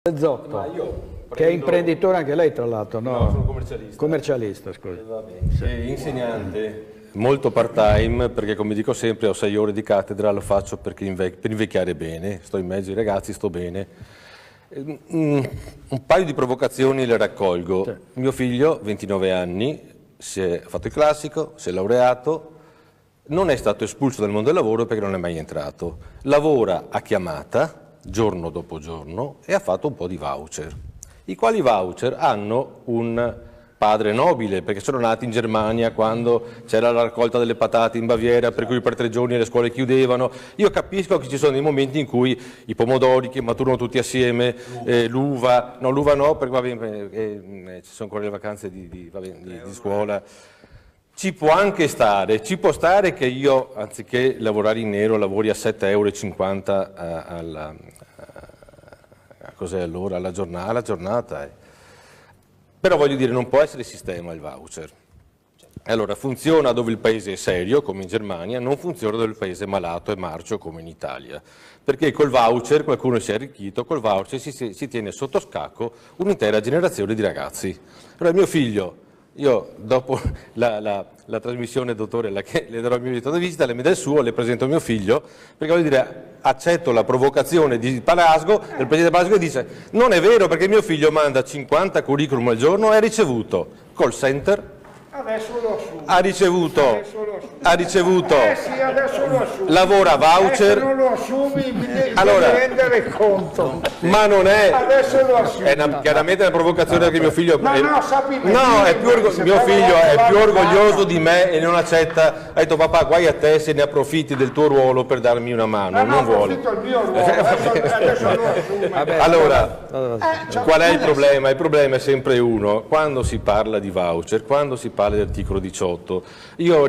Zotto, Ma io che è imprenditore anche lei tra l'altro, no? No, sono commercialista. Commercialista, scusi. Va bene. Sì. Insegnante, molto part-time, perché come dico sempre ho 6 ore di cattedra, lo faccio perché per invecchiare bene, sto in mezzo ai ragazzi, sto bene. Un paio di provocazioni le raccolgo. Sì. Mio figlio, 29 anni, si è fatto il classico, si è laureato, non è stato espulso dal mondo del lavoro perché non è mai entrato. Lavora a chiamata, giorno dopo giorno, e ha fatto un po' di voucher, i quali voucher hanno un padre nobile, perché sono nati in Germania quando c'era la raccolta delle patate in Baviera, per cui per 3 giorni le scuole chiudevano. Io capisco che ci sono dei momenti in cui i pomodori che maturano tutti assieme, l'uva no, perché va bene, ci sono ancora le vacanze di scuola. Ci può anche stare, ci può stare che io, anziché lavorare in nero, lavori a 7,50 € cos'è allora? Alla giornata. Però voglio dire, non può essere sistema il voucher. Allora, funziona dove il paese è serio, come in Germania, non funziona dove il paese è malato e marcio, come in Italia. Perché col voucher qualcuno si è arricchito, col voucher si tiene sotto scacco un'intera generazione di ragazzi. Allora, mio figlio... Io dopo la trasmissione, dottore, le darò il mio biglietto da visita, le mi dà il suo, le presento mio figlio, perché voglio dire, accetto la provocazione di Palasgo, del presidente Palasgo, che dice non è vero perché mio figlio manda 50 curriculum al giorno e ha ricevuto call center, ha ricevuto sì, adesso lo assumi. lavora voucher, non lo assumi, allora, devi rendere conto. ma non è, Adesso lo assumi. è chiaramente una provocazione perché mio figlio mio figlio è più orgoglioso di me e non accetta. Ha detto papà, guai a te se ne approfitti del tuo ruolo per darmi una mano, non vuole. Il mio ruolo, adesso lo assumi. Allora, qual è il problema? Il problema è sempre uno: quando si parla di voucher, quando si parla di articolo 18, io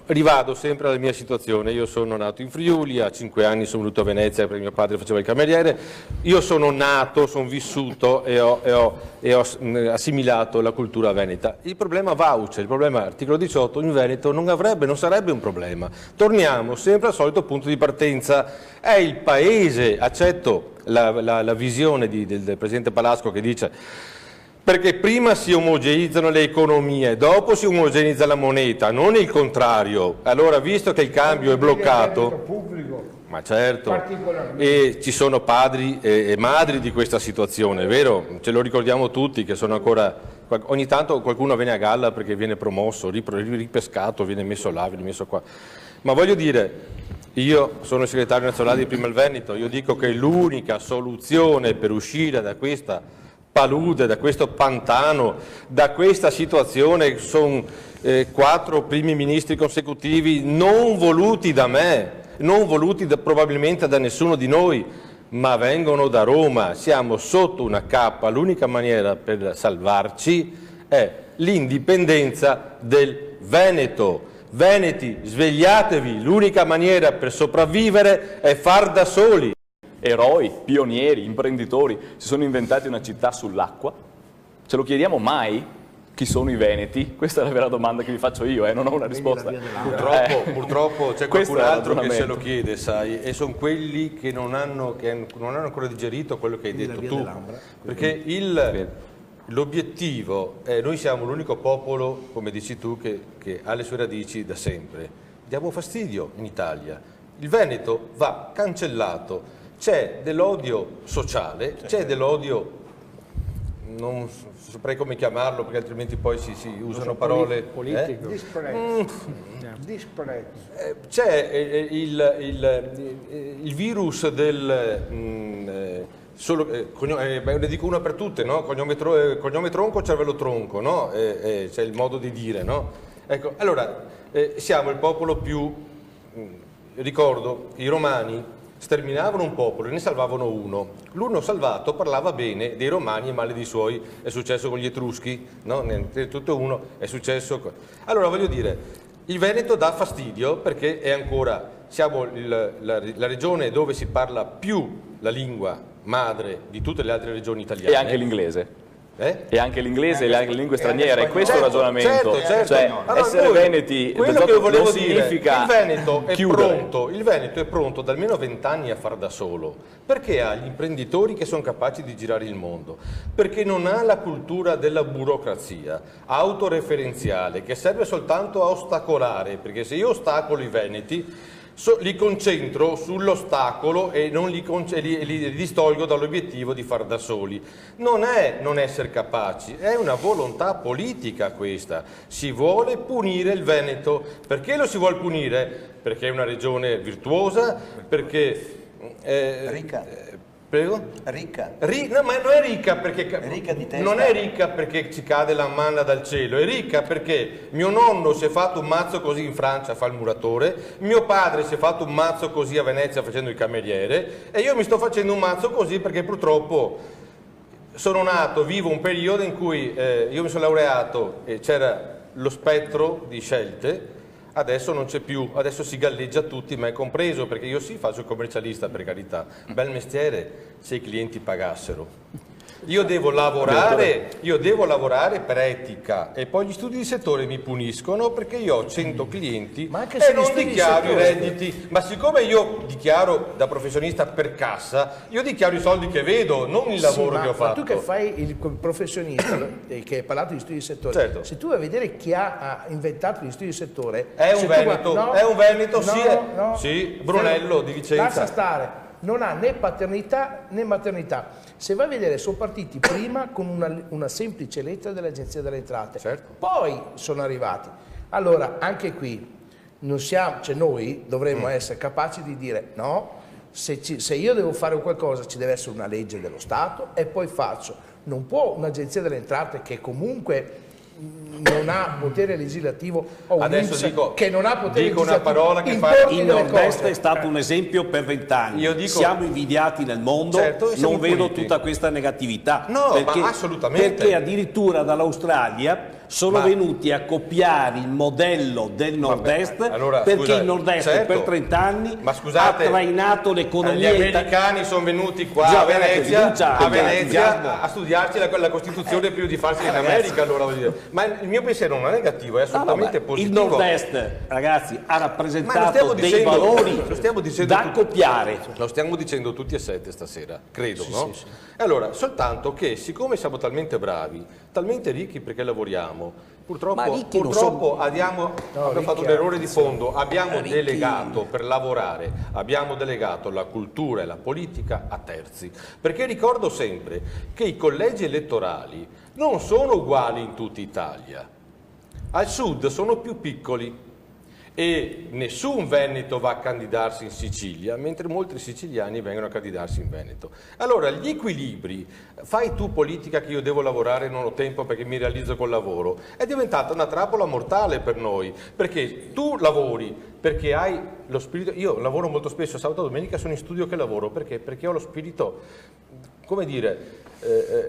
rivado sempre alla mia situazione. Io sono nato in Friuli, a 5 anni sono venuto a Venezia perché mio padre faceva il cameriere. Io sono nato, sono vissuto e ho assimilato la cultura veneta. Il problema voucher, il problema articolo 18 in Veneto non sarebbe un problema. Torniamo sempre al solito punto di partenza. È il paese, accetto la visione del presidente Palasco che dice perché prima si omogeizzano le economie, dopo si omogeneizza la moneta, non il contrario. Allora, visto che il cambio è bloccato, ma certo, e ci sono padri e madri di questa situazione, è vero? Ce lo ricordiamo tutti che sono ancora, ogni tanto qualcuno viene a galla perché viene promosso, ripescato, viene messo là, viene messo qua. Ma voglio dire, io sono il segretario nazionale di Prima il Veneto, io dico che l'unica soluzione per uscire da questa palude, da questo pantano, da questa situazione, sono 4 primi ministri consecutivi non voluti da me, non voluti probabilmente da nessuno di noi, ma vengono da Roma, siamo sotto una cappa, l'unica maniera per salvarci è l'indipendenza del Veneto. Veneti, svegliatevi, l'unica maniera per sopravvivere è far da soli. Eroi, pionieri, imprenditori, si sono inventati una città sull'acqua? Ce lo chiediamo mai? Chi sono i veneti? Questa è la vera domanda che vi faccio io, non ho una risposta. Purtroppo c'è qualcun altro che se lo chiede, sai, e sono quelli che non hanno ancora digerito quello che hai detto tu. Perché l'obiettivo è, noi siamo l'unico popolo, come dici tu, che ha le sue radici da sempre. Diamo fastidio in Italia. Il Veneto va cancellato. C'è dell'odio sociale, c'è dell'odio, non saprei come chiamarlo perché altrimenti poi si usano parole... Politico. Disprezzo. C'è il virus del... ne dico una per tutte, no? Cognome tronco, cervello tronco, no? C'è il modo di dire, no? Ecco, allora, siamo il popolo più... ricordo, i romani sterminavano un popolo e ne salvavano uno. L'uno salvato parlava bene dei romani e male dei suoi. È successo con gli Etruschi, no? Tutto uno è successo. Allora voglio dire, il Veneto dà fastidio perché è ancora, siamo la regione dove si parla più la lingua madre di tutte le altre regioni italiane. E anche l'inglese. E anche l'inglese e le lingue straniere, è questo il Certo, ragionamento. certo. Cioè, Allora, essere noi- veneti quello che volevo non dire, significa il Veneto chiudere. il Veneto è pronto da almeno 20 anni a far da solo, perché ha gli imprenditori che sono capaci di girare il mondo, perché non ha la cultura della burocrazia autoreferenziale che serve soltanto a ostacolare, perché se io ostacolo i veneti li concentro sull'ostacolo e non li distolgo dall'obiettivo di far da soli. Non è non essere capaci, è una volontà politica questa. Si vuole punire il Veneto. Perché lo si vuole punire? Perché è una regione virtuosa, perché... Ricca. Prego? Ricca. No, ma non è ricca perché Ricca di testa. non è ricca perché ci cade la manna dal cielo, è ricca perché mio nonno si è fatto un mazzo così in Francia a fare il muratore, mio padre si è fatto un mazzo così a Venezia facendo il cameriere e io mi sto facendo un mazzo così perché purtroppo sono nato, vivo un periodo in cui io mi sono laureato e c'era lo spettro di scelte. Adesso non c'è più, adesso si galleggia tutti, me compreso, perché io sì faccio il commercialista, per carità, bel mestiere se i clienti pagassero. Io devo lavorare per etica e poi gli studi di settore mi puniscono perché io ho 100 clienti Ma anche e se gli non studi di dichiaro i settore- redditi. Ma siccome io dichiaro da professionista per cassa, io dichiaro i soldi che vedo, non il lavoro Sì, che ho ma fatto. tu che fai il professionista che hai parlato di studi di settore, Certo. se tu vai a vedere chi ha inventato gli studi di settore, È un se tu Veneto, no, è un Veneto, no, sì, è- no, sì, Brunello di Vicenza. Lascia stare, non ha né paternità né maternità. Se vai a vedere, sono partiti prima con una semplice lettera dell'Agenzia delle Entrate, Certo. poi sono arrivati. Allora, anche qui, non siamo, cioè noi dovremmo essere capaci di dire no, se io devo fare qualcosa ci deve essere una legge dello Stato e poi faccio. Non può un'Agenzia delle Entrate che comunque non ha potere legislativo o un Adesso INPS dico- che non ha potere dico una legislativo, parola che fa- importi Il delle Nord-Est cose. è stato un esempio per 20 anni. Io dico- siamo invidiati nel mondo, Certo, e siamo non vedo puliti. tutta questa negatività. No, ma assolutamente. Perché addirittura dall'Australia sono venuti a copiare il modello del Nord-Est, allora, perché scusa, il Nord-Est certo. per 30 anni Ma scusate, ha trainato Gli l'economia americani sono venuti qua Già, a Venezia, fiducia, a anche Venezia entusiasmo. a studiarci la Costituzione prima di farsi in America. Allora, voglio dire. Ma il mio pensiero non è negativo, è assolutamente il positivo. Nord-Est, ragazzi, ha Ma lo rappresentato stiamo dei dicendo- valori lo stiamo dicendo da tutti. copiare. Lo stiamo dicendo tutti e 7 stasera, credo, no? Allora, soltanto che siccome siamo talmente bravi, talmente ricchi perché lavoriamo, Ma ricchi non purtroppo abbiamo fatto un errore di fondo, abbiamo Ricchi. delegato per lavorare, abbiamo delegato la cultura e la politica a terzi. Perché ricordo sempre che i collegi elettorali non sono uguali in tutta Italia. Al sud sono più piccoli e nessun veneto va a candidarsi in Sicilia, mentre molti siciliani vengono a candidarsi in Veneto. Allora, gli equilibri, fai tu politica che io devo lavorare e non ho tempo perché mi realizzo col lavoro, è diventata una trappola mortale per noi, perché tu lavori perché hai lo spirito, io lavoro molto spesso, sabato e domenica sono in studio che lavoro, perché? Perché ho lo spirito, come dire,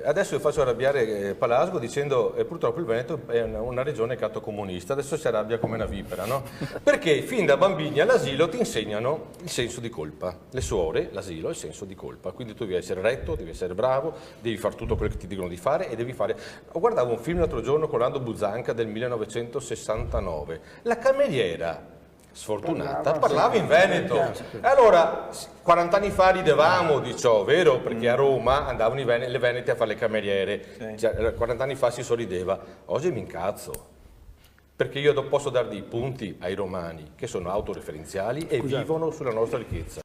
adesso io faccio arrabbiare Palasgo dicendo purtroppo il Veneto è una regione cattocomunista, adesso si arrabbia come una vipera, no? Perché fin da bambini all'asilo ti insegnano il senso di colpa, le suore, l'asilo, il senso di colpa, quindi tu devi essere retto, devi essere bravo, devi fare tutto quello che ti dicono di fare e devi fare... Guardavo un film l'altro giorno con Lando Buzzanca del 1969, la cameriera sfortunata parlava in Veneto. Allora 40 anni fa ridevamo di ciò, vero? Perché a Roma andavano le venete a fare le cameriere. Cioè, 40 anni fa si sorrideva, oggi mi incazzo perché io posso dare dei punti ai romani che sono autoreferenziali e vivono sulla nostra ricchezza.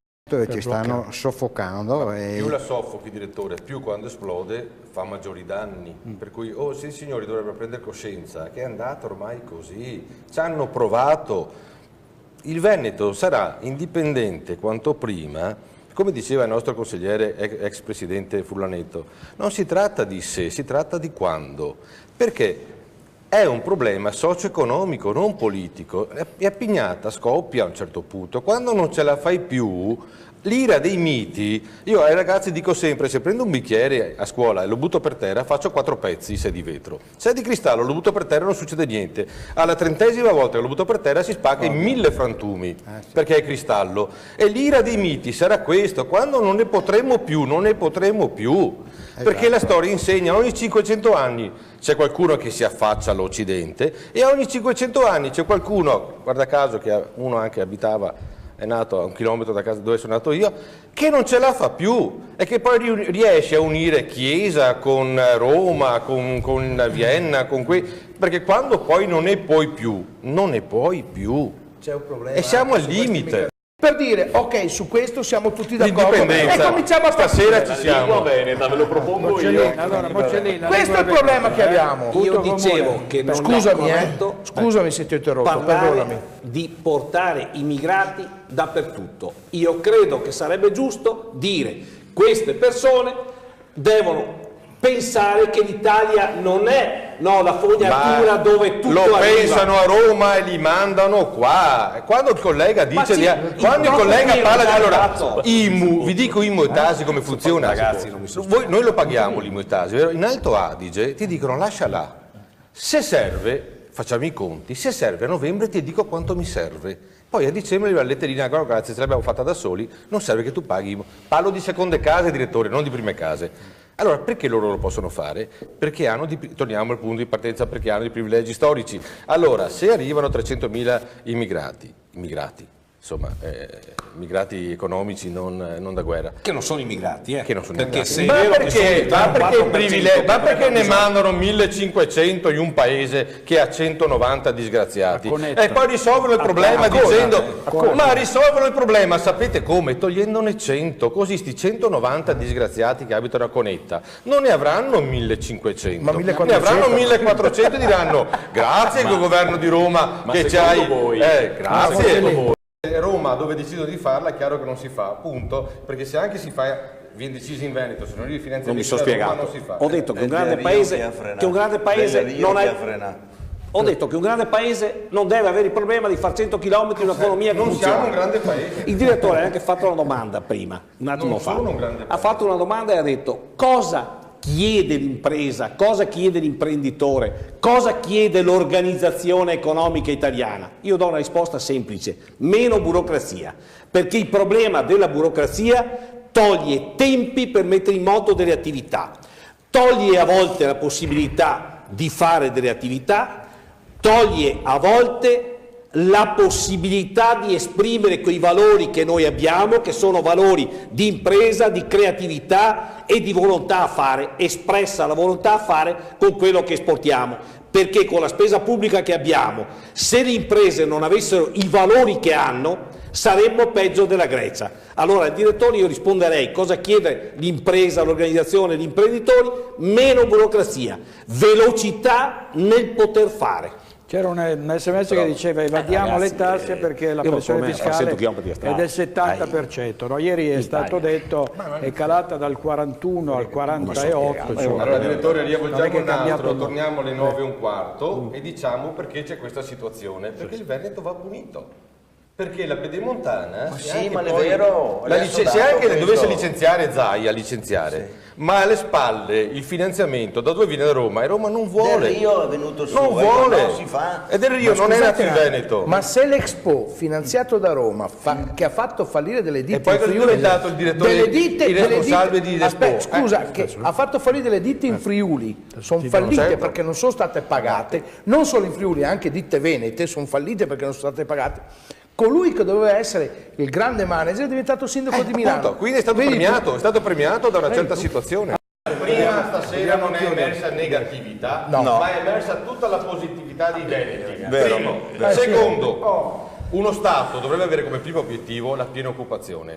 Ci stanno soffocando Più la soffochi, direttore, più quando esplode fa maggiori danni. Per cui, sì signori, dovrebbero prendere coscienza che è andata ormai così. Ci hanno provato. Il Veneto sarà indipendente quanto prima, come diceva il nostro consigliere ex presidente Furlanetto, non si tratta di se, si tratta di quando, perché è un problema socio-economico, non politico. E a pignata scoppia a un certo punto, quando non ce la fai più, L'ira dei miti, io ai ragazzi dico sempre, se prendo un bicchiere a scuola e lo butto per terra, faccio 4 pezzi se è di vetro. Se è di cristallo lo butto per terra non succede niente. Alla 30ª volta che lo butto per terra si spacca in 1000 frantumi, perché è cristallo. E l'ira dei miti sarà questo, quando non ne potremo più, non ne potremo più. Perché la storia insegna, ogni 500 anni c'è qualcuno che si affaccia all'Occidente e ogni 500 anni c'è qualcuno, guarda caso che uno anche abitava, è nato a 1 chilometro da casa dove sono nato io, che non ce la fa più e che poi riesce a unire Chiesa con Roma, con Vienna, perché quando poi non ne puoi più, non ne puoi più. C'è un problema. E siamo al anche su questi limite. Per dire, ok, su questo siamo tutti d'accordo. L'indipendenza. E cominciamo a Stasera ci siamo. Lingua veneta, ve lo propongo io. Allora, Mocellina, Questo è il problema che abbiamo. Io dicevo che non Scusami, è corretto scusami se ti ho interrotto, parlare perdonami. di portare i migranti dappertutto. Io credo che sarebbe giusto dire queste persone devono pensare che l'Italia non è la fognatura dove tutto lo arriva. pensano a Roma e li mandano qua. Quando il collega dice quando il collega parla di allora IMU, vi dico IMU e Tasi come funziona. Ragazzi, Noi lo paghiamo l'IMU e Tasi, vero? In Alto Adige ti dicono lascia là. Se serve, facciamo i conti, se serve a novembre ti dico quanto mi serve. Poi a dicembre arriva la letterina, grazie, ce l'abbiamo fatta da soli, non serve che tu paghi IMU. Parlo di seconde case, direttore, non di prime case. Allora, perché loro lo possono fare? Perché torniamo al punto di partenza, perché hanno dei privilegi storici. Allora, se arrivano 300.000 immigrati, insomma, immigrati economici, non da guerra. Che non sono immigrati, Che non sono perché immigrati. se è vero che sono il 34% Ma perché ne mandano 1500 in un paese che ha 190 disgraziati? E poi risolvono il problema dicendo, ma risolvono il problema, sapete come? Togliendone 100, così sti 190 disgraziati che abitano a Conetta non ne avranno 1500, Ma 1400. ne avranno 1400 e diranno grazie al governo di Roma che ci hai... grazie. Roma dove decidono di farla è chiaro che non si fa, punto, perché se anche si fa, viene deciso in Veneto, se non arrivi finanziamenti Non mi sono da Roma, spiegato. non si fa. Ho detto che un grande paese non è... Ho detto che un grande paese non deve avere il problema di fare 100 km in un'economia che non funziona. siamo un grande paese. Il direttore ha anche fatto una domanda prima, un attimo Non fa. sono un grande Ha paese. fatto una domanda e ha detto cosa chiede l'impresa, cosa chiede l'imprenditore, cosa chiede l'organizzazione economica italiana. Io do una risposta semplice: meno burocrazia, perché il problema della burocrazia toglie tempi per mettere in moto delle attività, toglie a volte la possibilità di fare delle attività, toglie a volte la possibilità di esprimere quei valori che noi abbiamo, che sono valori di impresa, di creatività e di volontà a fare, espressa la volontà a fare con quello che esportiamo. Perché con la spesa pubblica che abbiamo, se le imprese non avessero i valori che hanno, saremmo peggio della Grecia. Allora, al direttore io risponderei: cosa chiede l'impresa, l'organizzazione, gli imprenditori? Meno burocrazia, velocità nel poter fare. C'era un SMS che diceva evadiamo ragazzi, le tasse perché la io pressione come fiscale 100 chilometri di è strada. del 70%. No? Ieri è stato detto è calata dal 41 al 48. Cioè, Allora direttore, non è riavvolgiamo che è un altro, cambiato torniamo alle 9:15 e diciamo perché c'è questa situazione, perché il Veneto va punito. Perché la Pedemontana, Ma se sì, anche ma è poi vero, la adesso se anche dato dovesse questo- licenziare Zaia, ma alle spalle il finanziamento da dove viene da Roma e Roma non vuole. Del Rio è venuto su, non vuole. non si fa. E del Rio non è nato in Veneto. Ma se l'Expo finanziato da Roma che ha fatto fallire delle ditte E poi in cosa Friuli, gli è dato il direttore, il responsabile di Expo? Aspetta, scusa, che ha fatto fallire delle ditte in Friuli, sono fallite certo. perché non sono state pagate, non solo in Friuli, anche ditte venete sono fallite perché non sono state pagate. Colui che doveva essere il grande manager è diventato sindaco di Milano. Appunto, quindi è stato premiato da una certa situazione. Prima stasera non è emersa negatività, ma è emersa tutta la positività dei veneti. Primo. Secondo, uno Stato dovrebbe avere come primo obiettivo la piena occupazione.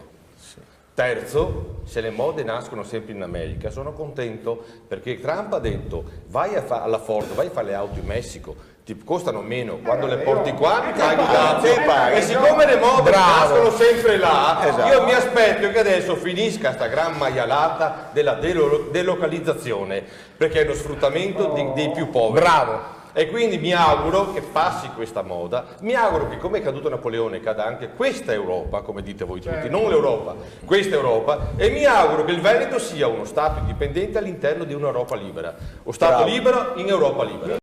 Terzo, se le mode nascono sempre in America, sono contento perché Trump ha detto vai alla Ford, vai a fare le auto in Messico, ti costano meno, quando le porti qua mi paghi tanto. E siccome le mode nascono sempre là, io mi aspetto che adesso finisca sta gran maialata della delocalizzazione, perché è lo sfruttamento dei più poveri. Bravo. E quindi mi auguro che passi questa moda, mi auguro che come è caduto Napoleone cada anche questa Europa, come dite voi tutti, non l'Europa, questa Europa, e mi auguro che il Veneto sia uno Stato indipendente all'interno di un'Europa libera, o Stato libero in Europa libera.